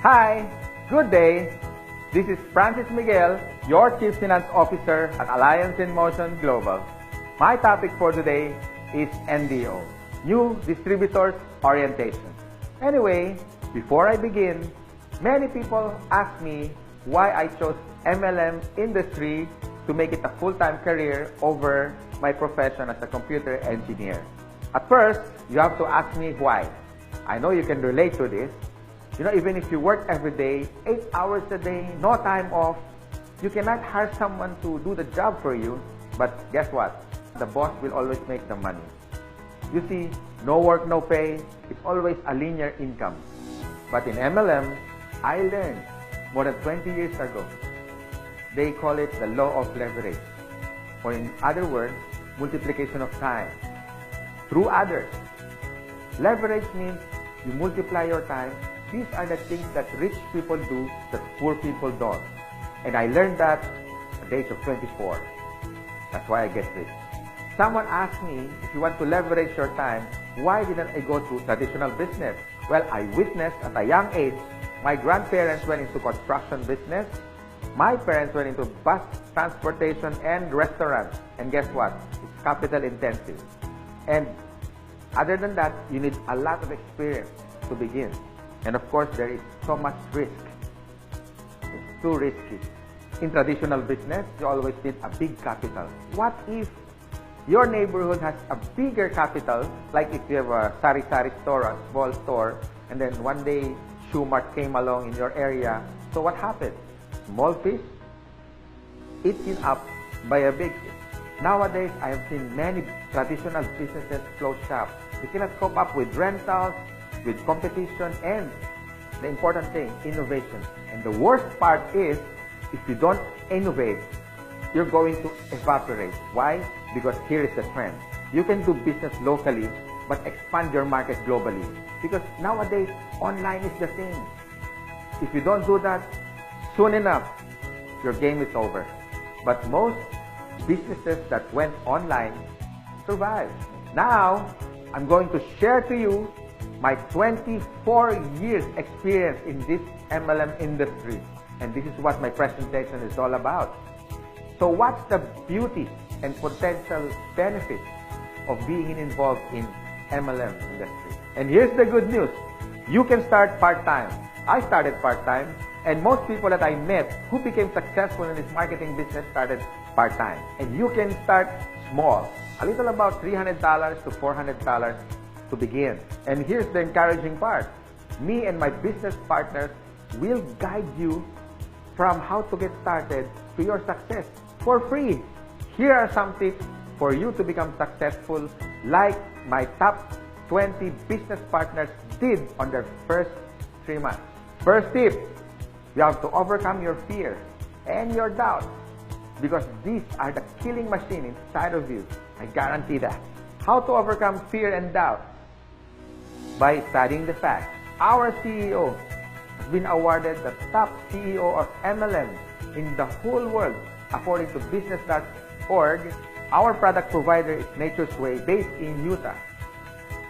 Hi, good day. This is Francis Miguel, your Chief Finance Officer at Alliance in Motion Global. My topic for today is NDO, New Distributors Orientation. Anyway, before I begin, many people ask me why I chose MLM industry to make it a full-time career over my profession as a computer engineer. At first, you have to ask me why. I know you can relate to this. You know, even if you work every day, 8 hours a day, no time off, you cannot hire someone to do the job for you. But guess what? The boss will always make the money. You see, no work, no pay. It's always a linear income. But in MLM, I learned more than 20 years ago. They call it the law of leverage. Or in other words, multiplication of time through others. Leverage means you multiply your time. These are the things that rich people do that poor people don't. And I learned that at the age of 24. That's why I get rich. Someone asked me, if you want to leverage your time, why didn't I go to traditional business? Well, I witnessed at a young age, my grandparents went into construction business. My parents went into bus transportation and restaurants. And guess what? It's capital intensive. And other than that, you need a lot of experience to begin. And of course, there is so much risk. It's too risky. In traditional business, you always need a big capital. What if your neighborhood has a bigger capital, like if you have a sari-sari store, a small store, and then one day Shoe Mart came along in your area. So what happened? Small fish eaten up by a big fish. Nowadays, I have seen many traditional businesses close shop. You cannot cope up with rentals, with competition, and the important thing, innovation. And the worst part is, if you don't innovate, you're going to evaporate. Why? Because here is the trend. You can do business locally, but expand your market globally. Because nowadays, online is the thing. If you don't do that, soon enough, your game is over. But most businesses that went online survived. Now, I'm going to share to you my 24 years experience in this MLM industry. And this is what my presentation is all about. So what's the beauty and potential benefits of being involved in MLM industry? And here's the good news. You can start part-time. I started part-time, and most people that I met who became successful in this marketing business started part-time. And you can start small, a little about $300 to $400 to begin. And here's the encouraging part. Me and my business partners will guide you from how to get started to your success for free. Here are some tips for you to become successful, like my top 20 business partners did on their first 3 months. First tip, you have to overcome your fear and your doubt, because these are the killing machine inside of you. I guarantee that. How to overcome fear and doubt? By studying the facts. Our CEO has been awarded the top CEO of MLM in the whole world. According to business.org, our product provider is Nature's Way, based in Utah.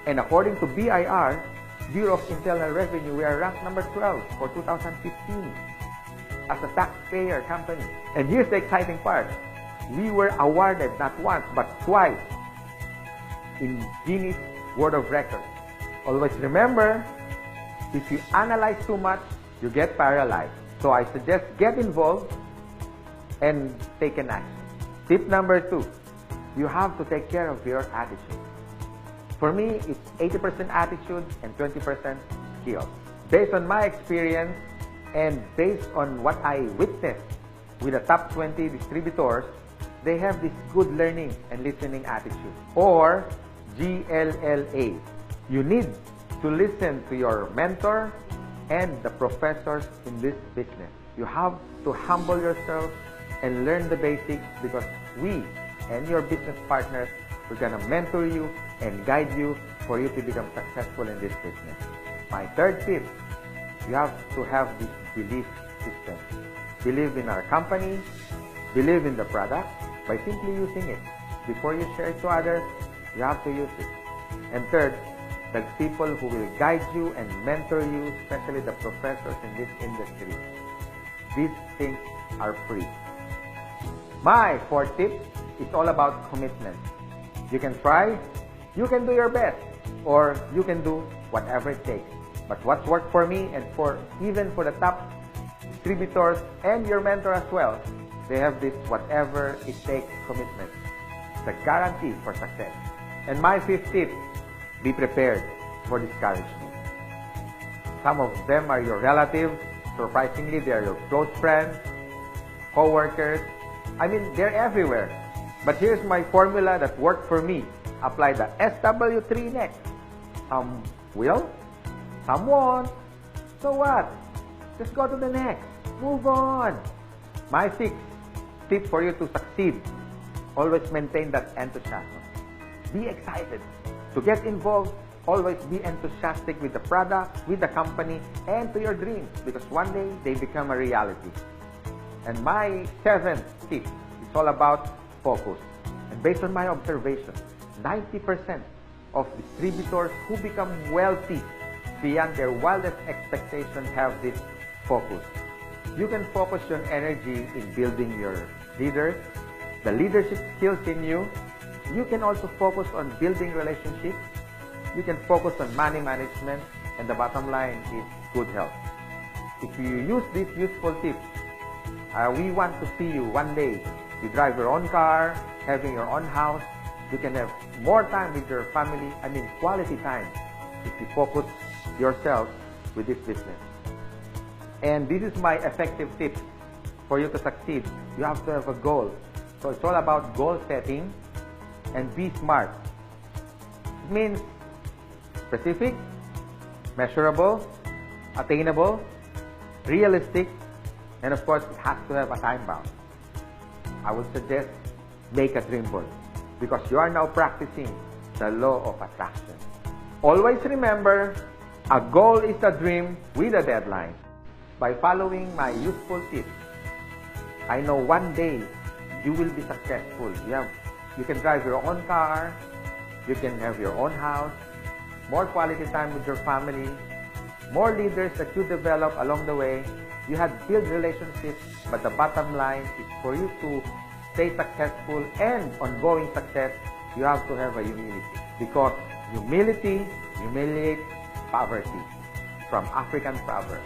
And according to BIR, Bureau of Internal Revenue, we are ranked number 12 for 2015 as a taxpayer company. And here's the exciting part. We were awarded not once but twice in Guinness World of Records. Always remember, if you analyze too much, you get paralyzed. So I suggest get involved and take an action. Tip number 2, you have to take care of your attitude. For me, it's 80% attitude and 20% skill. Based on my experience and based on what I witnessed with the top 20 distributors, they have this good learning and listening attitude, or GLLA. You need to listen to your mentor and the professors in this business. You have to humble yourself and learn the basics, because we and your business partners, we're going to mentor you and guide you for you to become successful in this business. My third tip, you have to have this belief system. Believe in our company, believe in the product by simply using it. Before you share it to others, you have to use it. And third, the people who will guide you and mentor you, especially the professors in this industry. These things are free. My fourth tip is all about commitment. You can try, you can do your best, or you can do whatever it takes. But what's worked for me and even for the top distributors and your mentor as well, they have this whatever it takes commitment. The guarantee for success. And my fifth tip, be prepared for discouragement. Some of them are your relatives. Surprisingly, they are your close friends, co-workers. I mean, they're everywhere. But here's my formula that worked for me. Apply the SW3 next. Some will, some won't. So what? Just go to the next. Move on. My sixth tip for you to succeed. Always maintain that enthusiasm. Be excited. To get involved, always be enthusiastic with the product, with the company, and to your dreams, because one day they become a reality. And my seventh tip is all about focus. And based on my observation, 90% of distributors who become wealthy beyond their wildest expectations have this focus. You can focus your energy in building your leaders, the leadership skills in you. You can also focus on building relationships. You can focus on money management, and the bottom line is good health. If you use these useful tips, we want to see you one day. You drive your own car, having your own house. You can have more time with your family, quality time, if you focus yourself with this business. And this is my effective tip for you to succeed. You have to have a goal. So it's all about goal setting and be smart. It means specific, measurable, attainable, realistic, and of course, it has to have a time bound. I would suggest make a dream board because you are now practicing the law of attraction. Always remember, a goal is a dream with a deadline. By following my useful tips, I know one day you will be successful. You can drive your own car, you can have your own house, more quality time with your family, more leaders that you develop along the way. You have built relationships, but the bottom line is for you to stay successful and ongoing success, you have to have a humility. Because humility humiliates poverty, from African proverb.